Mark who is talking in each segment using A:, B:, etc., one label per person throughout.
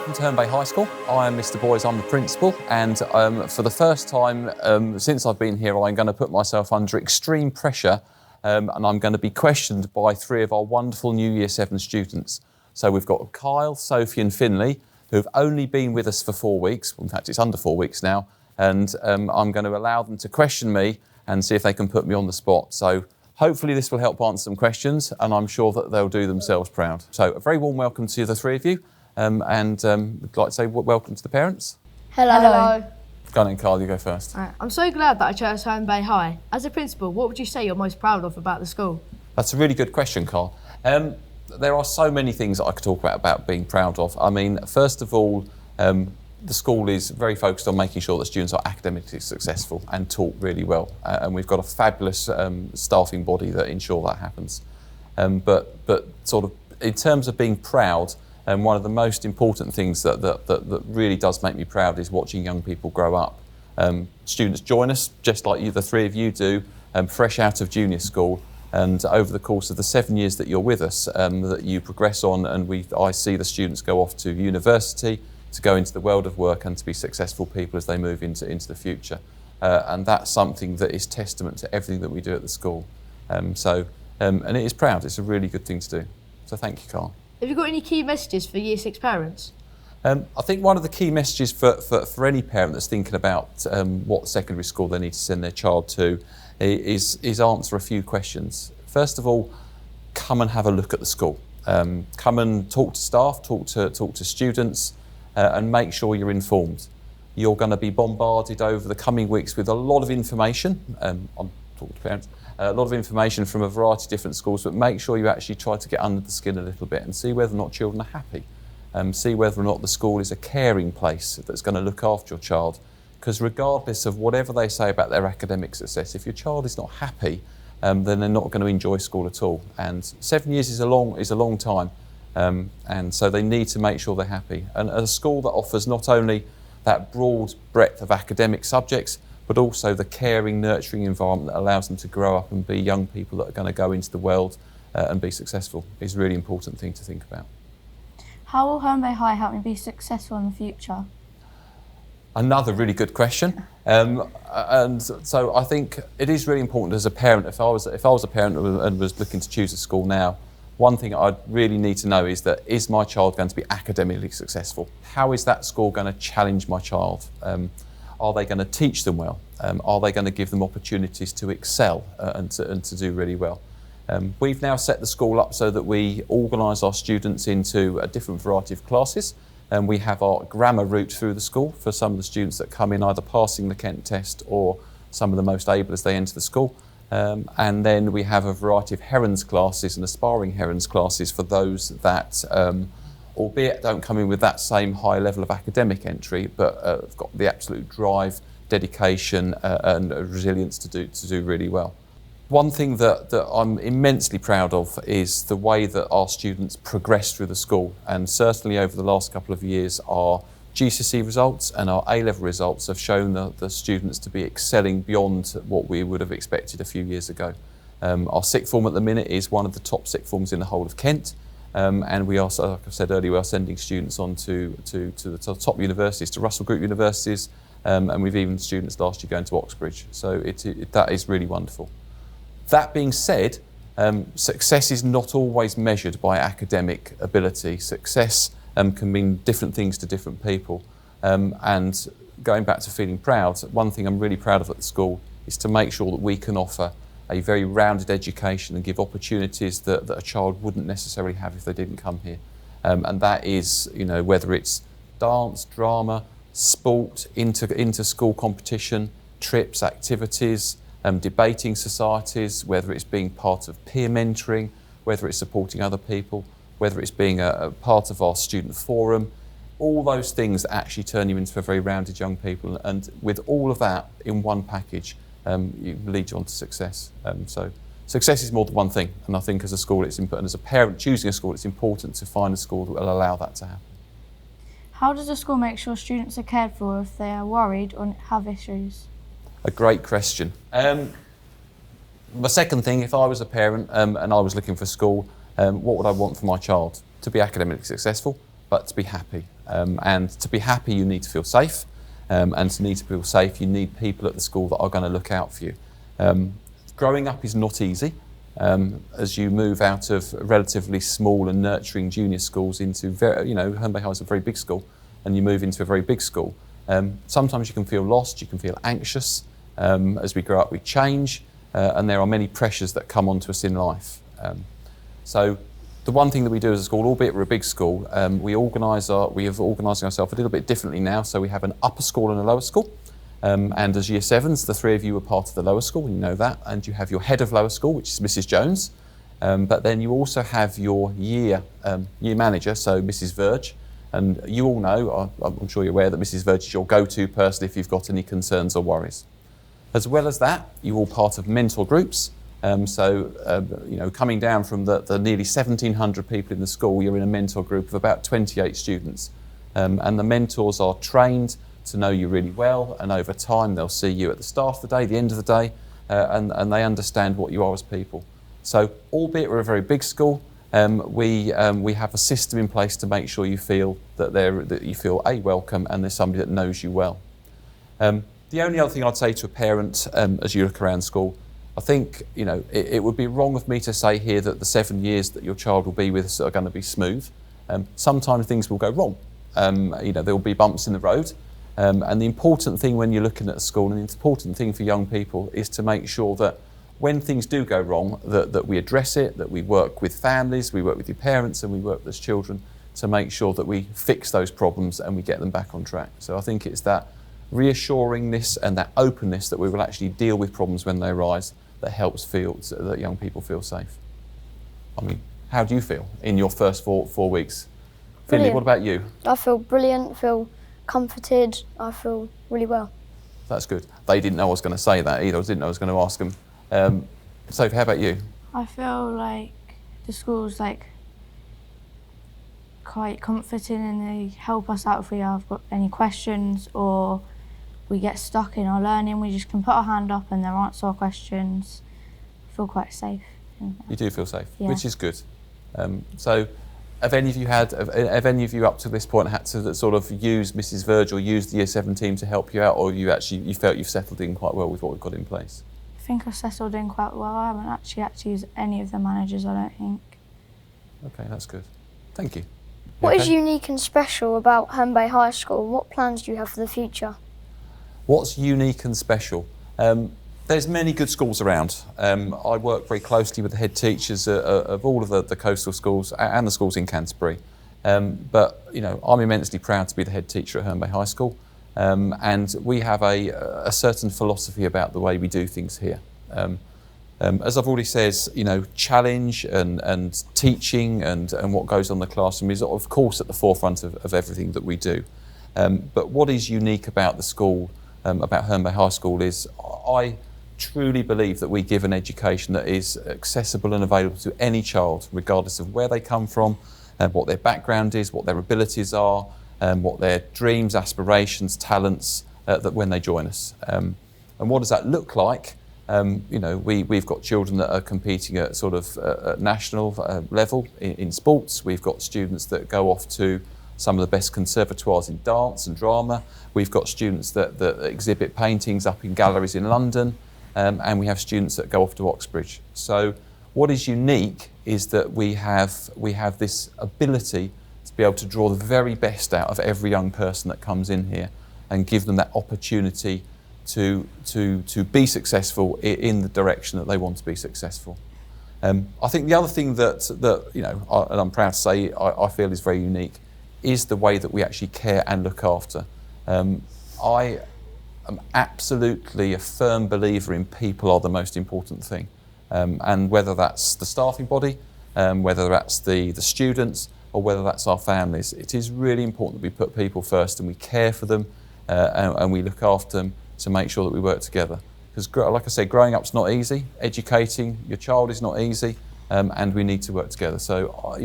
A: welcome to Herne Bay High School. I am Mr. Boys, I'm the principal, and for the first time since I've been here, I'm going to put myself under extreme pressure and I'm going to be questioned by three of our wonderful new Year 7 students. So we've got Kyle, Sophie and Finley, who've only been with us for 4 weeks. Well, in fact, it's under 4 weeks now, and I'm going to allow them to question me and see if they can put me on the spot. So hopefully this will help answer some questions, and I'm sure that they'll do themselves proud. So a very warm welcome to the three of you. We'd like to say welcome to the parents.
B: Hello.
A: Go on then, Carl, you go first.
B: Right. I'm so glad that I chose Herne Bay High. As a principal, what would you say you're most proud of about the school?
A: That's a really good question, Carl. There are so many things that I could talk about being proud of. I mean, first of all, the school is very focused on making sure that students are academically successful and taught really well. And we've got a fabulous staffing body that ensure that happens. But sort of in terms of being proud, one of the most important things that really does make me proud is watching young people grow up. Students join us, just like you, the three of you do, fresh out of junior school, and over the course of the 7 years that you're with us, that you progress on, and I see the students go off to university, to go into the world of work and to be successful people as they move into the future. And that's something that is testament to everything that we do at the school. And it is proud, it's a really good thing to do. So thank you, Carl.
B: Have you got any key messages for Year 6 parents?
A: I think one of the key messages for any parent that's thinking about what secondary school they need to send their child to is answer a few questions. First of all, come and have a look at the school. Come and talk to staff, talk to students, and make sure you're informed. You're going to be bombarded over the coming weeks with a lot of information. I'm talking to parents. A lot of information from a variety of different schools, but make sure you actually try to get under the skin a little bit and see whether or not children are happy. See whether or not the school is a caring place that's going to look after your child. Because regardless of whatever they say about their academic success, if your child is not happy, then they're not going to enjoy school at all. And 7 years is a long time. And so they need to make sure they're happy. And a school that offers not only that broad breadth of academic subjects, but also the caring, nurturing environment that allows them to grow up and be young people that are going to go into the world and be successful is a really important thing to think about.
C: How will Herne Bay High help me be successful in the future?
A: Another really good question. And so I think it is really important as a parent, if I was a parent and was looking to choose a school now, one thing I'd really need to know is my child going to be academically successful? How is that school going to challenge my child? Are they going to teach them well? Are they going to give them opportunities to excel and to do really well? We've now set the school up so that we organise our students into a different variety of classes. And we have our grammar route through the school for some of the students that come in either passing the Kent test or some of the most able as they enter the school. And then we have a variety of Herons classes and aspiring Herons classes for those that albeit don't come in with that same high level of academic entry, but have got the absolute drive, dedication and resilience to do really well. One thing that I'm immensely proud of is the way that our students progress through the school, and certainly over the last couple of years our GCSE results and our A-level results have shown the students to be excelling beyond what we would have expected a few years ago. Our sixth form at the minute is one of the top sixth forms in the whole of Kent. And we are, like I said earlier, we are sending students on to the top universities, to Russell Group universities, and we've even students last year going to Oxbridge. So that is really wonderful. That being said, success is not always measured by academic ability. Success can mean different things to different people. And going back to feeling proud, one thing I'm really proud of at the school is to make sure that we can offer a very rounded education and give opportunities that a child wouldn't necessarily have if they didn't come here. And that is, whether it's dance, drama, sport, inter-school competition, trips, activities, debating societies, whether it's being part of peer mentoring, whether it's supporting other people, whether it's being a part of our student forum, all those things that actually turn you into a very rounded young people. And with all of that in one package, you lead you on to success. So success is more than one thing, and I think as a school it's important, as a parent choosing a school, it's important to find a school that will allow that to happen.
C: How does the school make sure students are cared for if they are worried or have issues?
A: A great question. My second thing, if I was a parent and I was looking for school, what would I want for my child? To be academically successful, but to be happy. And to be happy, you need to feel safe. And to need to feel safe, you need people at the school that are going to look out for you. Growing up is not easy. As you move out of relatively small and nurturing junior schools into, Herne Bay High is a very big school, and you move into a very big school. Sometimes you can feel lost, you can feel anxious. As we grow up, we change, and there are many pressures that come onto us in life. So the one thing that we do as a school, albeit we're a big school, we have organised ourselves a little bit differently now. So we have an upper school and a lower school. And as year sevens, the three of you are part of the lower school, you know that, and you have your head of lower school, which is Mrs. Jones, but then you also have your year manager, so Mrs. Verge, and you all know, I'm sure you're aware that Mrs. Verge is your go-to person if you've got any concerns or worries. As well as that, you're all part of mentor groups, coming down from the nearly 1,700 people in the school, you're in a mentor group of about 28 students, and the mentors are trained to know you really well, and over time they'll see you at the start of the day, the end of the day, and they understand what you are as people. So, albeit we're a very big school, we have a system in place to make sure you feel that you feel welcome and there's somebody that knows you well. The only other thing I'd say to a parent as you look around school, I think it would be wrong of me to say here that the 7 years that your child will be with us are going to be smooth. Sometimes things will go wrong. There will be bumps in the road. And the important thing when you're looking at a school, and the important thing for young people, is to make sure that when things do go wrong, that we address it, that we work with families, we work with your parents, and we work with children to make sure that we fix those problems and we get them back on track. So I think it's that reassuringness and that openness that we will actually deal with problems when they arise that helps that young people feel safe. I mean, how do you feel in your first four weeks? Finley, what about you?
D: I feel brilliant, feel comforted, I feel really well.
A: That's good. They didn't know I was going to say that either. I didn't know I was going to ask them. Sophie, how about you?
C: I feel like the school's quite comforting, and they help us out if we have got any questions or we get stuck in our learning. We just can put our hand up and they'll answer our questions. I feel quite safe.
A: You do feel safe,
C: yeah.
A: Which is good. So have any of you up to this point had to sort of use Mrs. Verge or use the Year 7 team to help you out, or you felt you've settled in quite well with what we've got in place?
C: I think I've settled in quite well. I haven't actually had to use any of the managers, I don't think.
A: Okay, that's good. Thank you.
D: What is unique and special about Herne Bay High School? What plans do you have for the future?
A: What's unique and special? There's many good schools around. I work very closely with the head teachers of all of the coastal schools and the schools in Canterbury. But I'm immensely proud to be the head teacher at Herne Bay High School, and we have a certain philosophy about the way we do things here. As I've already said, challenge and teaching and what goes on in the classroom is of course at the forefront of everything that we do. But what is unique about the school, about Herne Bay High School, is I truly believe that we give an education that is accessible and available to any child, regardless of where they come from, what their background is, what their abilities are, what their dreams, aspirations, talents, that when they join us. And what does that look like? We've got children that are competing at sort of national level in sports. We've got students that go off to some of the best conservatoires in dance and drama. We've got students that exhibit paintings up in galleries in London. And we have students that go off to Oxbridge. So what is unique is that we have this ability to be able to draw the very best out of every young person that comes in here and give them that opportunity to be successful in the direction that they want to be successful. I think the other thing that and I'm proud to say I feel is very unique is the way that we actually care and look after. I am absolutely a firm believer in people are the most important thing, and whether that's the staffing body, whether that's the students, or whether that's our families, it is really important that we put people first and we care for them and we look after them to make sure that we work together. Because like I said, growing up's not easy, educating your child is not easy, and we need to work together. So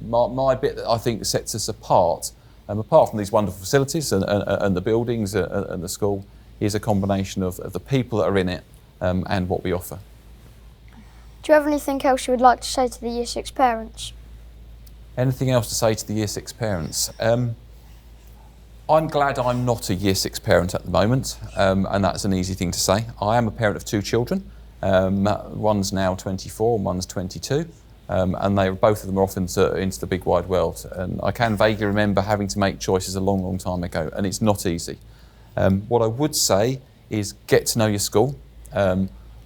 A: my bit that I think sets us apart from these wonderful facilities and the buildings and the school, is a combination of the people that are in it and what we offer.
D: Do you have anything else you would like to say to the Year 6 parents?
A: Anything else to say to the Year 6 parents? I'm glad I'm not a Year 6 parent at the moment, and that's an easy thing to say. I am a parent of 2 children. One's now 24 and one's 22, and both of them are off into the big wide world. And I can vaguely remember having to make choices a long, long time ago, and it's not easy. What I would say is get to know your school,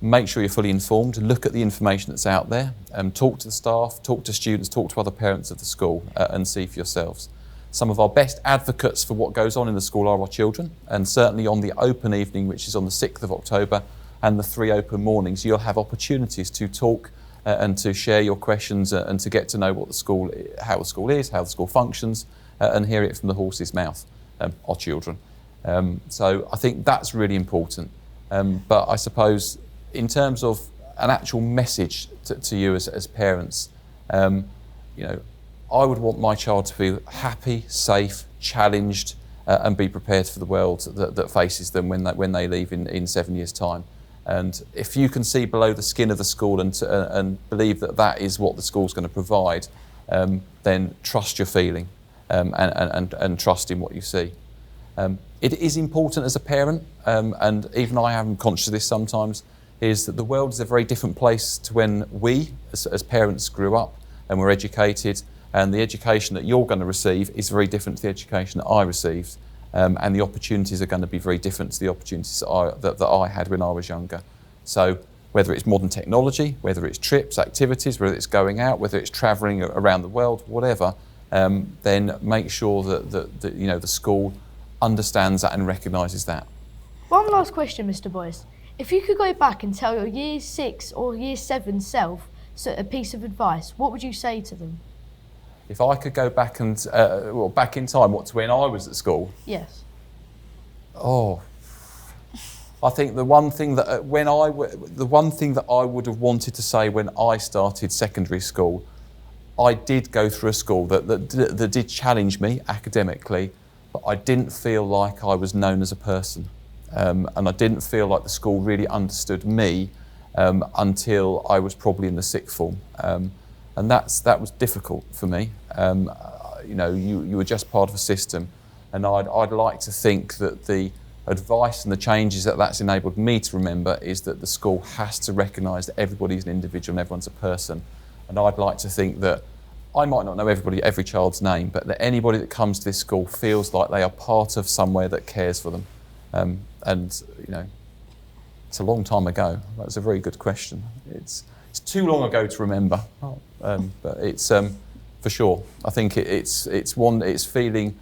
A: make sure you're fully informed, look at the information that's out there, talk to the staff, talk to students, talk to other parents of the school, and see for yourselves. Some of our best advocates for what goes on in the school are our children, and certainly on the open evening, which is on the 6th of October, and the 3 open mornings, you'll have opportunities to talk and to share your questions and to get to know what how the school is, how the school functions, and hear it from the horse's mouth, our children. So I think that's really important. But I suppose in terms of an actual message to you as parents, I would want my child to feel happy, safe, challenged, and be prepared for the world that faces them when they leave in 7 years' time. And if you can see below the skin of the school and believe that is what the school's going to provide, then trust your feeling and trust in what you see. It is important as a parent, and even I am conscious of this sometimes, is that the world is a very different place to when we, as parents, grew up and were educated. And the education that you're going to receive is very different to the education that I received. And the opportunities are going to be very different to the opportunities that I had when I was younger. So whether it's modern technology, whether it's trips, activities, whether it's going out, whether it's travelling around the world, whatever, then make sure that the school understands that and recognises that.
B: One last question, Mr. Boyce. If you could go back and tell your Year 6 or Year 7 self a piece of advice, what would you say to them?
A: If I could go back and back in time, to when I was at school?
B: Yes.
A: Oh, I think the one thing that I would have wanted to say when I started secondary school, I did go through a school that did challenge me academically, but I didn't feel like I was known as a person, and I didn't feel like the school really understood me until I was probably in the 6th form. And that was difficult for me. You were just part of a system, and I'd like to think that the advice and the changes that's enabled me to remember is that the school has to recognise that everybody's an individual and everyone's a person. And I'd like to think that I might not know every child's name, but that anybody that comes to this school feels like they are part of somewhere that cares for them. It's a long time ago. That's a very good question. It's too long ago to remember, but it's for sure. I think it's feeling,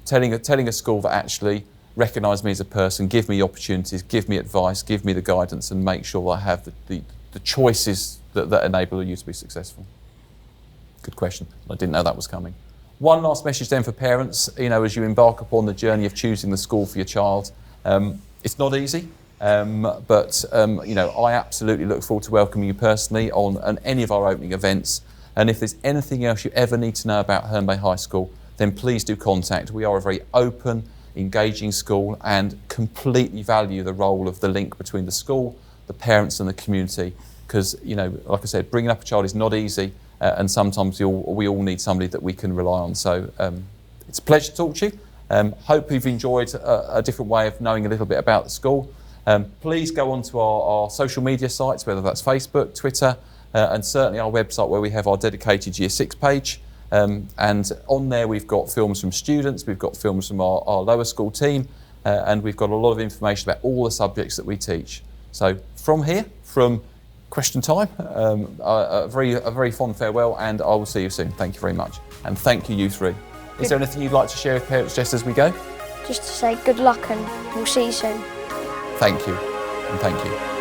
A: telling a school that actually recognise me as a person, give me opportunities, give me advice, give me the guidance, and make sure I have the choices that enable you to be successful. Good question. I didn't know that was coming. One last message then for parents, as you embark upon the journey of choosing the school for your child. It's not easy. But I absolutely look forward to welcoming you personally on any of our opening events. And if there's anything else you ever need to know about Herne Bay High School, then please do contact. We are a very open, engaging school and completely value the role of the link between the school, the parents and the community. Because, like I said, bringing up a child is not easy, and sometimes we all need somebody that we can rely on. So it's a pleasure to talk to you. Hope you've enjoyed a different way of knowing a little bit about the school. Please go onto our social media sites, whether that's Facebook, Twitter, and certainly our website where we have our dedicated Year 6 page. And on there we've got films from students, we've got films from our lower school team, and we've got a lot of information about all the subjects that we teach. So from here, from question time, a very fond farewell, and I will see you soon. Thank you very much. And thank you, you three. Is there anything you'd like to share with parents just as we go?
D: Just to say good luck and we'll see you soon.
A: Thank you, and thank you.